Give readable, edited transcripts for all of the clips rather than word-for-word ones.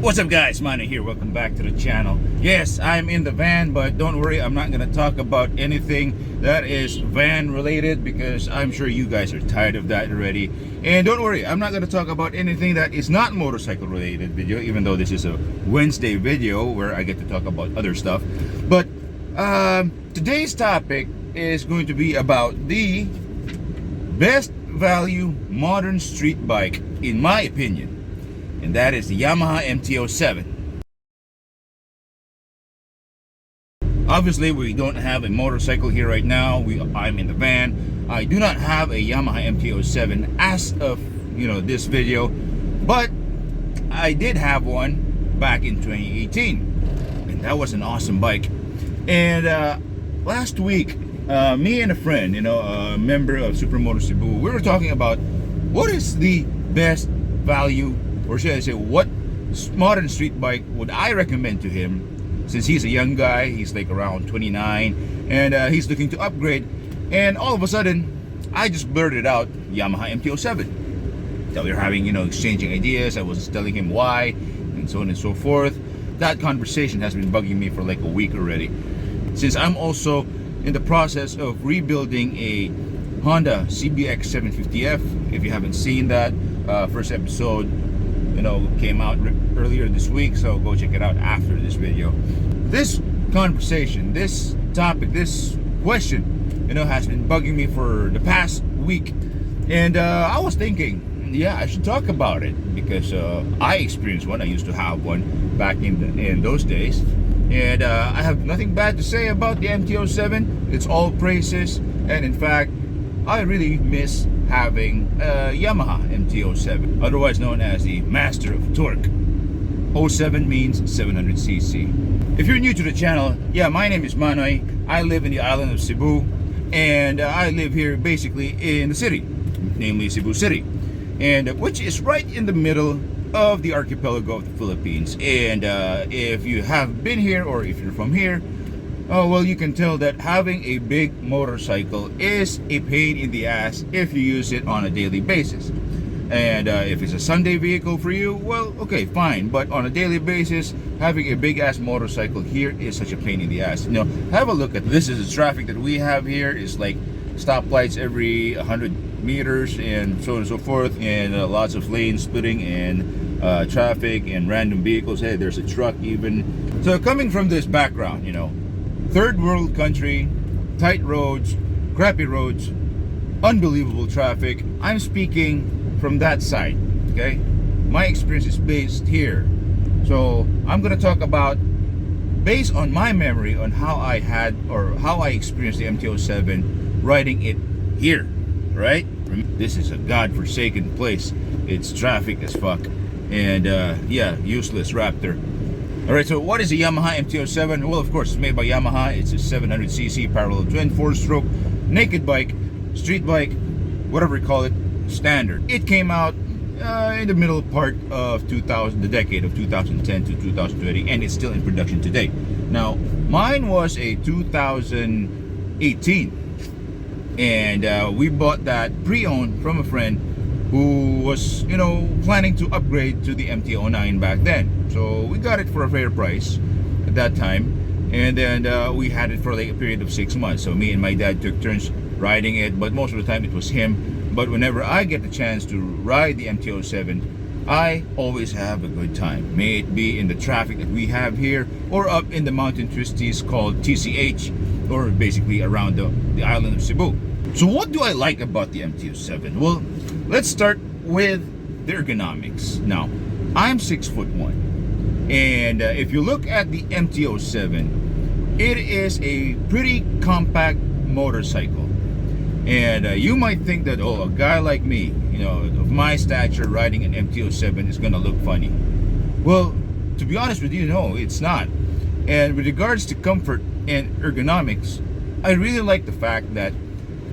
What's up guys, Mano here, welcome back to the channel. Yes, I'm in the van, but don't worry, I'm not gonna talk about anything that is van related because I'm sure you guys are tired of that already. And don't worry, I'm not gonna talk about anything that is not motorcycle related video, even though this is a Wednesday video where I get to talk about other stuff. But today's topic is going to be about the best value modern street bike, in my opinion. And that is the Yamaha MT07. Obviously, we don't have a motorcycle here right now. I'm in the van. I do not have a Yamaha MT07 as of this video, but I did have one back in 2018, and that was an awesome bike. And last week, me and a friend, a member of Supermoto CEBU, we were talking about what is the best value, or should I say, what modern street bike would I recommend to him, since he's a young guy, he's like around 29, and he's looking to upgrade. And all of a sudden, I just blurted out Yamaha MT07. So we were having, exchanging ideas. I was telling him why, and so on and so forth. That conversation has been bugging me for like a week already, since I'm also in the process of rebuilding a Honda CBX 750F. If you haven't seen that, first episode came out earlier this week, so go check it out after this video. This conversation, this topic, this question, has been bugging me for the past week, and I was thinking, yeah, I should talk about it because I experienced one. I used to have one back in those days, and I have nothing bad to say about the MT07. It's all praises, and in fact, I really miss having a Yamaha MT07, otherwise known as the Master of Torque. 07 means 700cc. If you're new to the channel, yeah, my name is Manoy. I live in the island of Cebu, and I live here basically in the city, namely Cebu City, and which is right in the middle of the archipelago of the Philippines. And if you have been here, or if you're from here, well, you can tell that having a big motorcycle is a pain in the ass if you use it on a daily basis. And if it's a Sunday vehicle for you, well, okay, fine. But on a daily basis, having a big ass motorcycle here is such a pain in the ass. Have a look at this. Is the traffic that we have here. Is like stoplights every 100 meters and so on and so forth, and lots of lane splitting and traffic and random vehicles. Hey, there's a truck even. So coming from this background, third world country, tight roads, crappy roads, unbelievable traffic. I'm speaking from that side, okay? My experience is based here. So I'm gonna talk about, based on my memory on how I had, or how I experienced the MT07 riding it here, right? This is a godforsaken place. It's traffic as fuck. And yeah, useless Raptor. Alright, so what is a Yamaha MT07? Well, of course, it's made by Yamaha. It's a 700cc parallel twin 4-stroke naked bike, street bike, whatever you call it, standard. It came out in the middle part of the decade of 2010 to 2020, and it's still in production today. Now, mine was a 2018, and we bought that pre-owned from a friend who was, planning to upgrade to the MT09 back then. So we got it for a fair price at that time, and then we had it for like a period of 6 months. So me and my dad took turns riding it, but most of the time it was him. But whenever I get the chance to ride the MT07, I always have a good time. May it be in the traffic that we have here, or up in the mountain twisties called TCH, or basically around the island of Cebu. So what do I like about the MT07? Well, let's start with the ergonomics. Now, I'm 6'1", and if you look at the MT07, it is a pretty compact motorcycle. And you might think that, oh, a guy like me, of my stature, riding an MT07 is gonna look funny. Well, to be honest with you, no, it's not. And with regards to comfort and ergonomics, I really like the fact that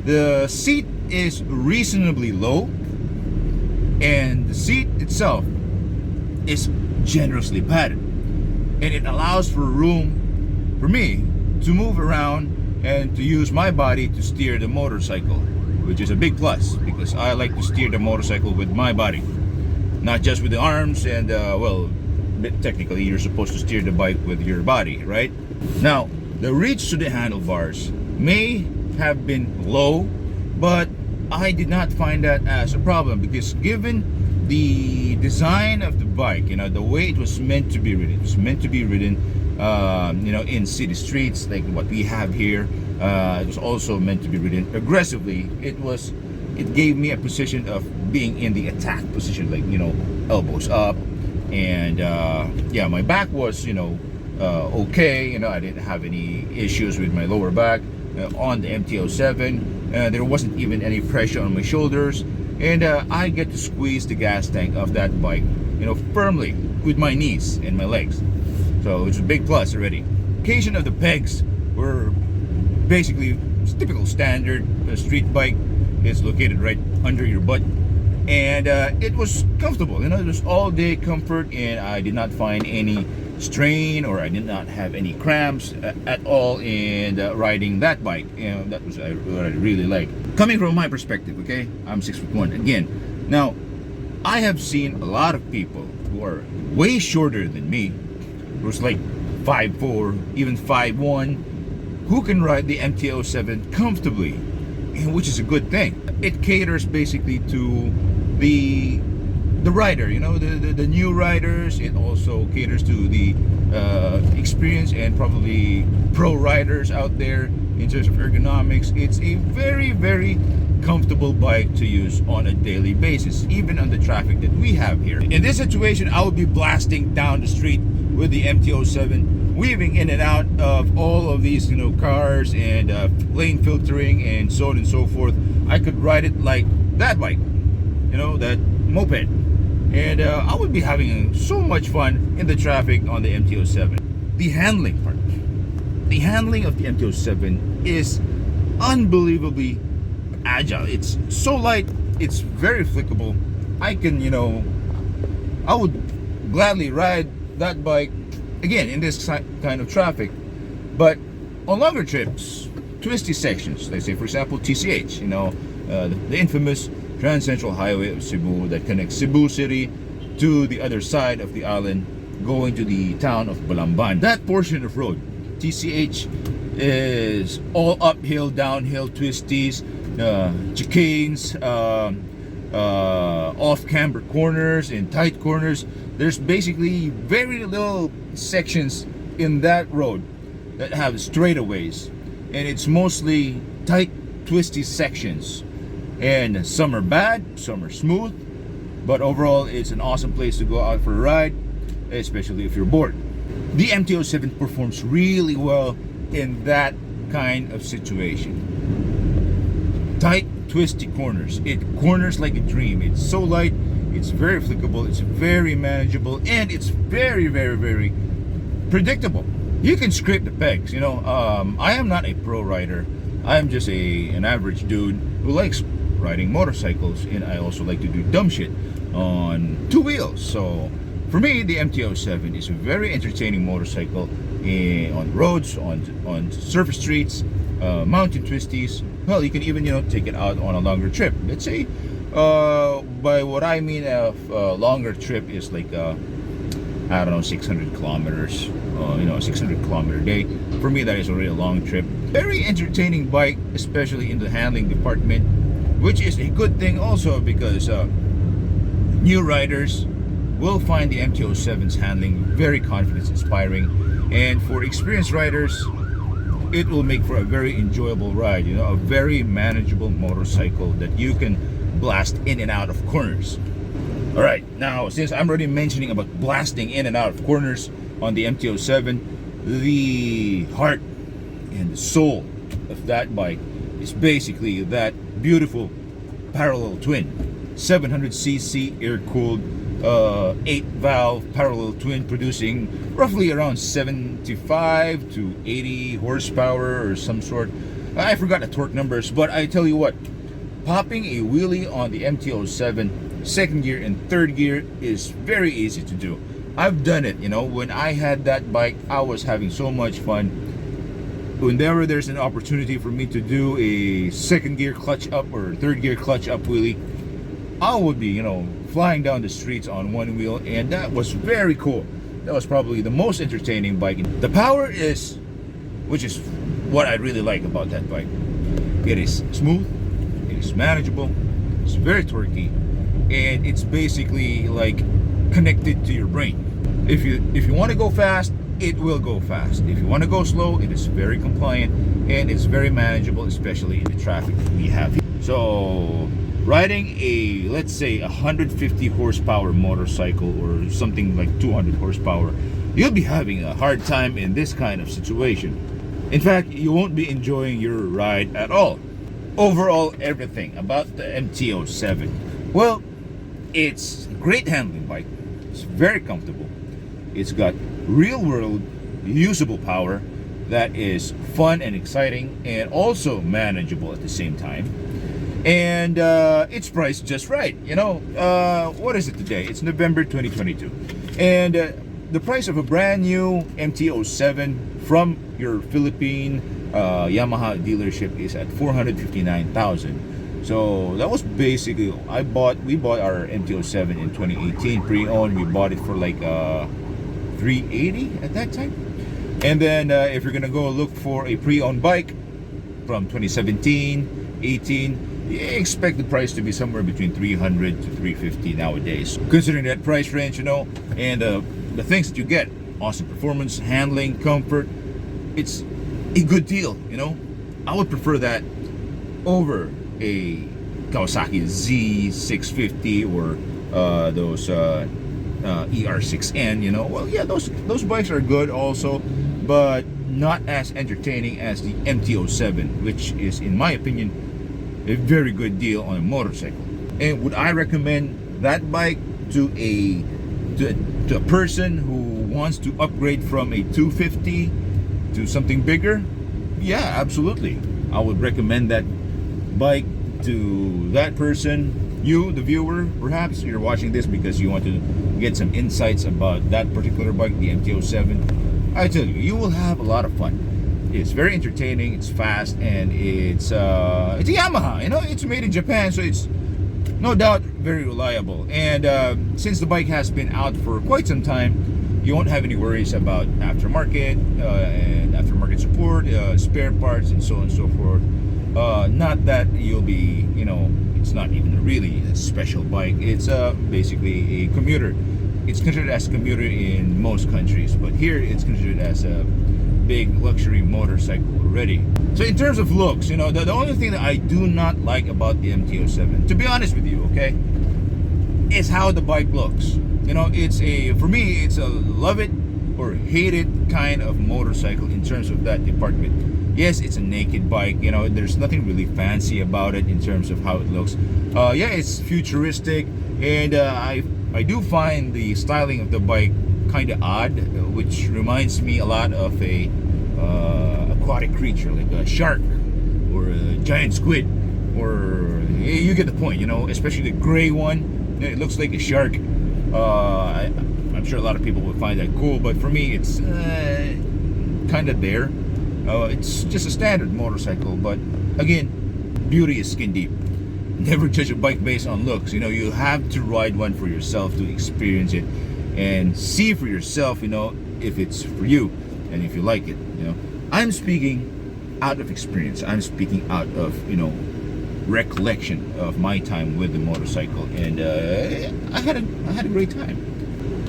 the seat is reasonably low, and the seat itself is generously padded, and it allows for room for me to move around and to use my body to steer the motorcycle, which is a big plus because I like to steer the motorcycle with my body, not just with the arms and well, technically you're supposed to steer the bike with your body, right? Now, the reach to the handlebars may have been low, but I did not find that as a problem, because given the design of the bike, you know, the way it was meant to be ridden, it was meant to be ridden you know, in city streets like what we have here. It was also meant to be ridden aggressively. It gave me a position of being in the attack position, like, you know, elbows up, and yeah, my back was, you know, okay. You know, I didn't have any issues with my lower back on the MT07. There wasn't even any pressure on my shoulders, and I get to squeeze the gas tank of that bike, you know, firmly with my knees and my legs. So it's a big plus already. Location of the pegs were basically typical standard street bike. It's located right under your butt, and it was comfortable. You know, it was all day comfort, and I did not find any strain, or I did not have any cramps at all in riding that bike. You know, that was what I really like. Coming from my perspective, okay, I'm 6'1" again. Now, I have seen a lot of people who are way shorter than me, who's like 5'4", even 5'1", who can ride the MT07 comfortably, and which is a good thing. It caters basically to the rider, you know, the new riders. It also caters to the experienced and probably pro riders out there in terms of ergonomics. It's a very, very comfortable bike to use on a daily basis, even on the traffic that we have here. In this situation, I would be blasting down the street with the MT07, weaving in and out of all of these, you know, cars and lane filtering and so on and so forth. I could ride it like that bike, you know, that moped, and I would be having so much fun in the traffic on the MT07. The handling part, the handling of the MT07 is unbelievably agile. It's so light, it's very flickable. I can, you know, I would gladly ride that bike again in this kind of traffic, but on longer trips, twisty sections, let's say for example TCH, you know, the infamous Trans Central Highway of Cebu that connects Cebu City to the other side of the island, going to the town of Balamban. That portion of road, TCH, is all uphill, downhill, twisties, chicanes, off-camber corners and tight corners. There's basically very little sections in that road that have straightaways, and it's mostly tight, twisty sections. And some are bad, some are smooth, but overall it's an awesome place to go out for a ride, especially if you're bored. The MT07 performs really well in that kind of situation. Tight, twisty corners. It corners like a dream. It's so light, it's very flickable, it's very manageable, and it's very, very, very predictable. You can scrape the pegs, you know. I am not a pro rider. I am just an average dude who likes riding motorcycles, and I also like to do dumb shit on two wheels. So for me, the MT07 is a very entertaining motorcycle on roads, on surface streets, mountain twisties. Well, you can even, you know, take it out on a longer trip. Let's say, by what I mean of longer trip is like I don't know, 600 kilometers, you know, a 600 kilometer day. For me, that is already a long trip. Very entertaining bike, especially in the handling department, which is a good thing also, because new riders will find the MT07's handling very confidence inspiring, and for experienced riders, it will make for a very enjoyable ride, you know, a very manageable motorcycle that you can blast in and out of corners. All right, now since I'm already mentioning about blasting in and out of corners on the MT07, the heart and the soul of that bike is basically that beautiful parallel twin, 700cc air-cooled 8-valve parallel twin, producing roughly around 75 to 80 horsepower or some sort. I forgot the torque numbers, but I tell you what, popping a wheelie on the MT07 second gear and third gear is very easy to do. I've done it, you know. When I had that bike, I was having so much fun. Whenever there's an opportunity for me to do a second gear clutch up or third gear clutch up wheelie, I would be, you know, flying down the streets on one wheel, and that was very cool. That was probably the most entertaining bike. The power is, which is what I really like about that bike. It is smooth, it is manageable, it's very torquey, and it's basically like connected to your brain. If you want to go fast, it will go fast. If you want to go slow, it is very compliant and it's very manageable, especially in the traffic that we have here. So riding a, let's say, 150 horsepower motorcycle or something like 200 horsepower, you'll be having a hard time in this kind of situation. In fact, you won't be enjoying your ride at all. Overall, everything about the MT07. Well, it's a great handling bike. It's very comfortable. It's got real-world usable power that is fun and exciting and also manageable at the same time. And it's priced just right. You know, what is it today? It's November 2022. And the price of a brand new MT07 from your Philippine Yamaha dealership is at 459,000. So that was basically, we bought our MT07 in 2018 pre-owned. We bought it for like 380 at that time. And then if you're gonna go look for a pre-owned bike from 2017, 18, you expect the price to be somewhere between 300 to 350 nowadays. Considering that price range, you know, and the things that you get, awesome performance, handling, comfort, it's a good deal, you know. I would prefer that over a Kawasaki Z650 or those ER6N, you know. Well, yeah, those bikes are good also, but not as entertaining as the MT07, which is, in my opinion, a very good deal on a motorcycle. And would I recommend that bike to a person who wants to upgrade from a 250 to something bigger? Yeah, absolutely. I would recommend that bike to that person. You, the viewer, perhaps you're watching this because you want to get some insights about that particular bike, the MT07. I tell you, you will have a lot of fun. It's very entertaining, it's fast, and it's a Yamaha, you know. It's made in Japan, so it's no doubt very reliable. And since the bike has been out for quite some time, you won't have any worries about aftermarket and aftermarket support, spare parts, and so on and so forth. Not that you'll be, you know, it's not even really a special bike. It's basically a commuter. It's considered as a commuter in most countries, but here it's considered as a big luxury motorcycle already. So in terms of looks, you know, the only thing that I do not like about the MT07, to be honest with you, okay, is how the bike looks. You know, for me, it's a love it or hate it kind of motorcycle in terms of that department. Yes, it's a naked bike, you know, there's nothing really fancy about it in terms of how it looks. Yeah, it's futuristic, and I do find the styling of the bike kind of odd, which reminds me a lot of a aquatic creature like a shark or a giant squid, or you get the point, you know, especially the gray one. It looks like a shark. I'm sure a lot of people would find that cool, but for me it's kind of there. It's just a standard motorcycle, but again, beauty is skin deep. Never judge a bike based on looks. You know, you have to ride one for yourself to experience it and see for yourself, you know, if it's for you and if you like it. You know, I'm speaking out of experience. I'm speaking out of, you know, recollection of my time with the motorcycle, and I had a great time.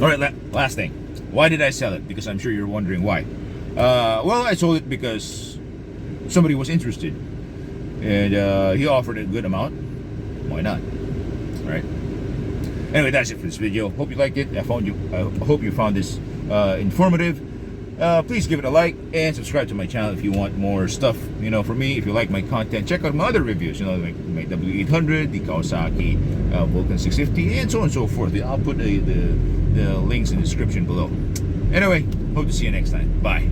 All right, last thing. Why did I sell it? Because I'm sure you're wondering why. Well, I sold it because somebody was interested, and he offered a good amount. Why not? All right. Anyway, that's it for this video. Hope you liked it. I hope you found this informative. Please give it a like and subscribe to my channel if you want more stuff, you know, from me. If you like my content, check out my other reviews, you know, like my W800, the Kawasaki Vulcan 650, and so on and so forth. I'll put the links in the description below. Anyway, hope to see you next time. Bye.